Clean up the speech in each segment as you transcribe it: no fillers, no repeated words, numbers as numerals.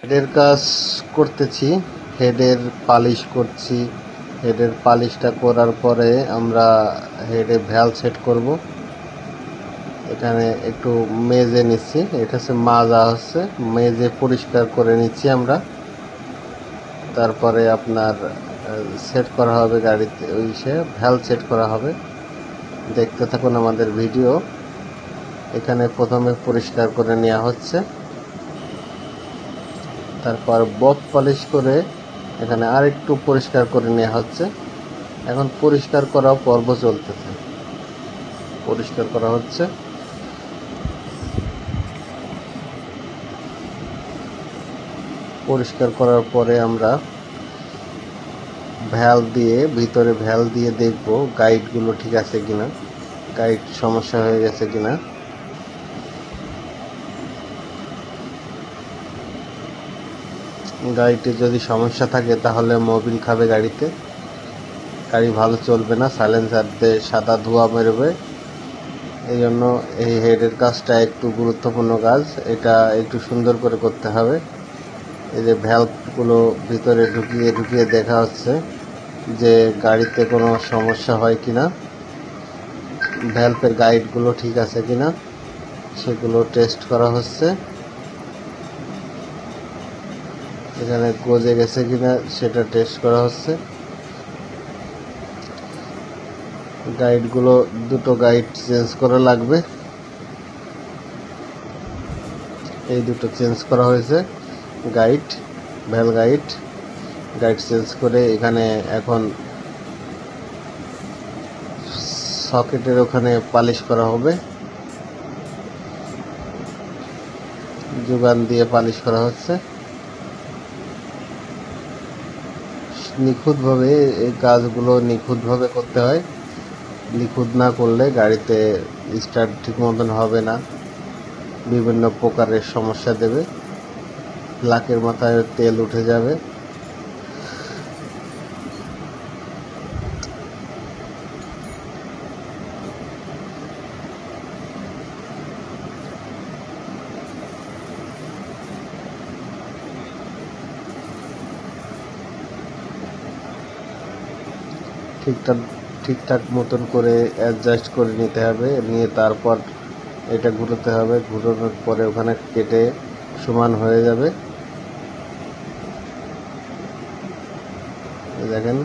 হেডের কাজ করতেছি, হেডের পালিশ করছি। হেডের পালিশটা করার পরে আমরা হেডে ভ্যাল সেট করব। এখানে একটু মেজে নিচ্ছি, এটা হচ্ছে মাজা হচ্ছে, মেজে পরিষ্কার করে নিচ্ছি আমরা। তারপরে আপনার সেট করা হবে গাড়িতে, ওই সে ভ্যাল সেট করা হবে। দেখতে থাকুন আমাদের ভিডিও। এখানে প্রথমে পরিষ্কার করে নেওয়া হচ্ছে, তারপর বব পলিশ করে এখানে আরেকটু পরিষ্কার করে নেওয়া হচ্ছে। এখন পরিষ্কার করা পর্ব চলতেছে, পরিষ্কার করা হচ্ছে। পরিষ্কার করার পরে আমরা ভিতরে ভ্যাল দিয়ে দেখব গাইডগুলো ঠিক আছে কিনা, গাইড সমস্যা হয়ে গেছে কিনা। গাড়িতে যদি সমস্যা থাকে তাহলে মোবিল খাবে গাড়িতে, গাড়ি ভালো চলবে না, সাইলেন্সার দিয়ে সাদা ধোঁয়া বেরোবে। এই জন্য এই হেডের কাজটা একটু গুরুত্বপূর্ণ কাজ, এটা একটু সুন্দর করে করতে হবে। এই যে ভ্যালভগুলো ভিতরে ঢুকিয়ে ঢুকিয়ে দেখা হচ্ছে যে গাড়িতে কোনো সমস্যা হয় কিনা, ভ্যালভের গাইডগুলো ঠিক আছে কিনা সেগুলো টেস্ট করা হচ্ছে। এখানে গজে গেছে কিনা সেটা টেস্ট করা হচ্ছে। গাইডগুলো দুটো গাইড চেঞ্জ করা লাগবে, এই দুটো চেঞ্জ করা হয়েছে গাইড, ভ্যাল গাইড চেঞ্জ করে এখানে এখন সকেটের ওখানে পালিশ করা হবে, যোগান দিয়ে পালিশ করা হচ্ছে নিখুঁতভাবে। এই কাজগুলো নিখুঁতভাবে করতে হয়, নিখুঁত না করলে গাড়িতে স্টার্ট ঠিক মতন হবে না, বিভিন্ন প্রকারের সমস্যা দেবে, লাকের মাথায় তেল উঠে যাবে। ঠিকঠাক মতন করে অ্যাডজাস্ট করে নিতে হবে, নিয়ে তারপর এটা ঘুরোতে হবে, ঘুরানোর পরে ওখানে কেটে সমান হয়ে যাবে। দেখেন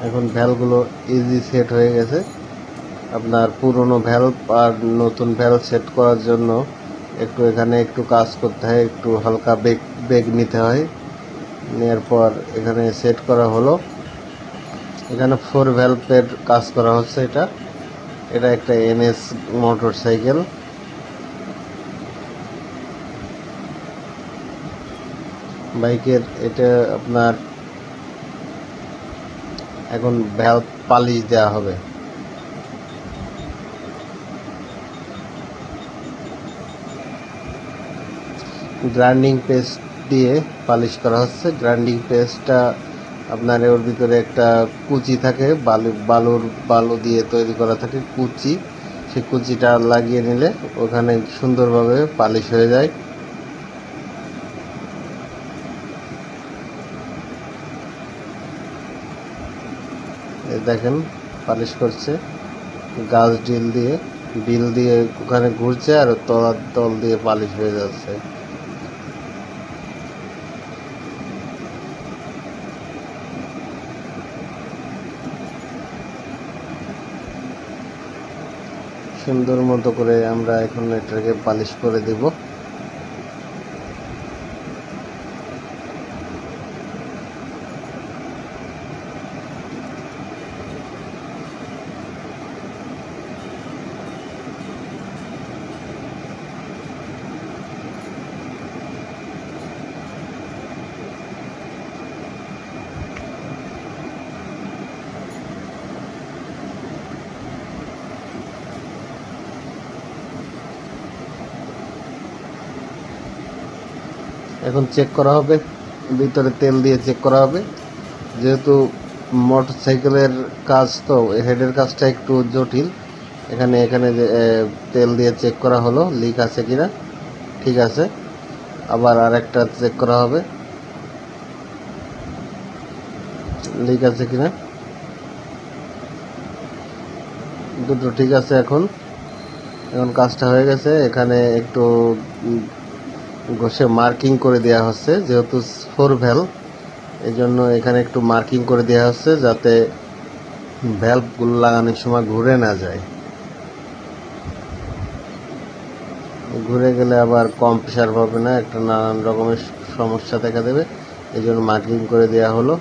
এখন ভ্যালগুলো ইজি সেট হয়ে গেছে। আপনার পুরনো ভ্যালভ আর নতুন ভ্যালভ সেট করার জন্য একটু এখানে একটু কাজ করতে হয়, একটু হালকা বেগ নিতে হয়, নেওয়ার পর এখানে সেট করা হলো। এখানে 4 ভ্যালভের কাজ করা হচ্ছে। এটা একটা NS মোটর সাইকেল। বাইকের এটা আপনার এখন ভ্যালভ পালিশ দেওয়া হবে। গ্রাইন্ডিং পেস্ট দিয়ে পালিশ করা হচ্ছে। গ্রাইন্ডিং পেস্টটা আপনার ওর ভিতরে একটা কুচি থাকে, বালু দিয়ে তৈরি করা থাকে কুচি, সেই কুচিটা লাগিয়ে নিলে ওখানে সুন্দরভাবে পালিশ হয়ে যায়। দেখেন পালিশ করছে গাছ বিল দিয়ে ওখানে ঘুরছে আর তল দিয়ে পালিশ হয়ে যাচ্ছে। সুন্দর মতো করে আমরা এখন এটাকে পালিশ করে দেব। এখন চেক করা হবে, ভিতরে তেল দিয়ে চেক করা হবে। যেহেতু মোটরসাইকেলের কাজ তো হেডের কাজটা একটু জটিল। এখানে যে তেল দিয়ে চেক করা হলো লিক আছে কিনা, ঠিক আছে। আবার আরেকটা চেক করা হবে লিক আছে কিনা, দুটো ঠিক আছে। এখন কাজটা হয়ে গেছে। এখানে একটু ঘষে মার্কিং করে দেওয়া হচ্ছে, যেহেতু 4 ভ্যালভ, এই জন্য এখানে একটু মার্কিং করে দেওয়া হচ্ছে যাতে ভ্যালভগুলো লাগানোর সময় ঘুরে না যায়। ঘুরে গেলে আবার কম প্রেশার পাবে না, একটা নানান রকমের সমস্যা দেখা দেবে, এই জন্য মার্কিং করে দেওয়া হলো।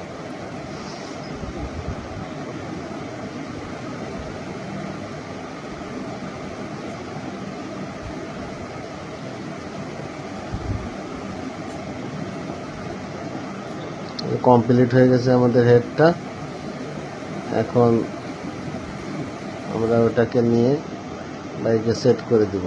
কমপ্লিট হয়ে গেছে আমাদের হেডটা। এখন আমরা ওটাকে নিয়ে বাইকে সেট করে দিব।